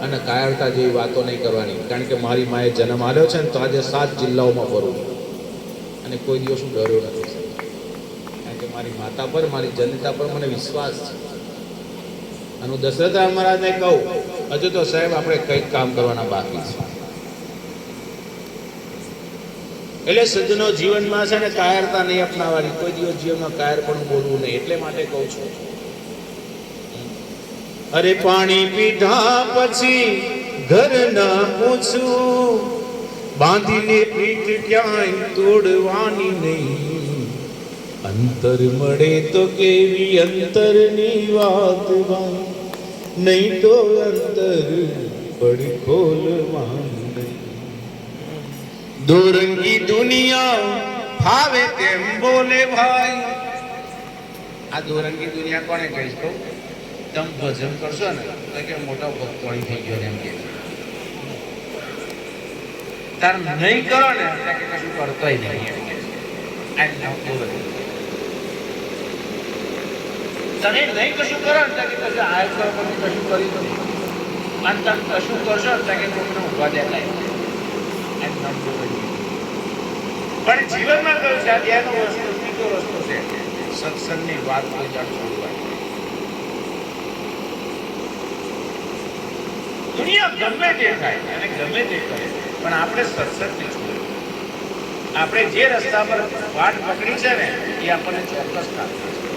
અને કાયરતા જેવી વાતો નહીં કરવાની, કારણ કે મારી માએ જન્મ આપ્યો છે ને તો આજે 7 જિલ્લાઓમાં ફરું અને કોઈ દિવસ હું ડર્યો નથી, કારણ કે મારી માતા પર, મારી જનતા પર મને વિશ્વાસ છે. અને હું દશરથ મહારાજને કહું, હજુ તો સાહેબ આપણે કંઈક કામ કરવાના બાકી છે. એટલે સજ્જનો જીવનમાં છે ને કાયરતા નહીં અપનાવવાની, કોઈ દિવસ જીવનમાં કાયર પણ બોલવું નહીં. એટલે માટે કહું છું, અરે પાણી પીધા પછી ઘર ના પૂછું, બાંધીને પીઠ ક્યાંય તોડવાની નહીં, અંતર મળે તો કેવી અંતરની વાત ભાઈ, નહીં તો અંતર પડી ખોલવાની નહીં. દોરંગી દુનિયા ફાવે તેમ બોલે ભાઈ. આ દોરંગી દુનિયા કોને કહીશ કહું? તમે ભજન કરશો ને તો કે મોટો ભક્તોળી થઈ ગયો એમ કે, તાર નહીં કરો ને કે કશું કરતોય નહીં. તમે નહીં કશું કરો ને કે કશું આય કરો પણ કશું કરી દો, અને તમે કશું કરશો ને કે કોઈને ઉભા દેખાય. પણ જીવનમાં કહ્યું છે, આ બેનો વસ્તુ બીજો રસ્તો છે, સત્સંગની વાત કોઈ જાણ છોડવાની. દુનિયા ગમે તે થાય અને ગમે તે કરે, પણ આપણે સત્સંગને છોડવું. આપણે જે રસ્તા પર વાટ પકડી છે ને એ આપણને ચોક્કસ ખાતરી છે,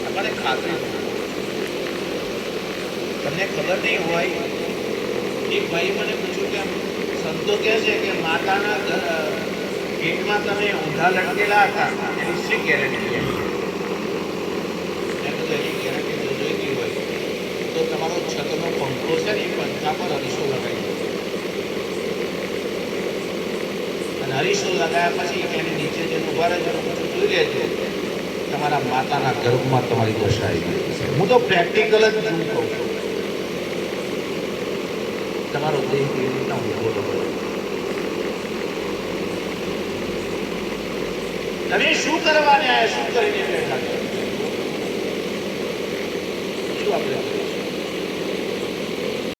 આપણને ખાતરી છે. તમને ખબર નહીં હોય, એક ભાઈ મને પૂછ્યું કે સંતો કહે છે કે માતાના પેટમાં તમે ઊંધા લટકેલા હતા, એની શી ગેરંટી? તો તમારો છતનો પંખો છે ને એ પંખા પર અરીસો લગાવી દો, અને અરીસો લગાવ્યા પછી એની નીચે જે ઉભા રહેજો જોઈ લેજો, તમારા માતાના ગર્ભમાં તમારી દશા આવી ગઈ છે. હું તો પ્રેક્ટિકલ જ શું કહું છું, તમારો દેહ કેવી રીતના ઉભો રહે, તમે શું કરવાને આવ્યા, શું કરીને બેઠા, શું આપણે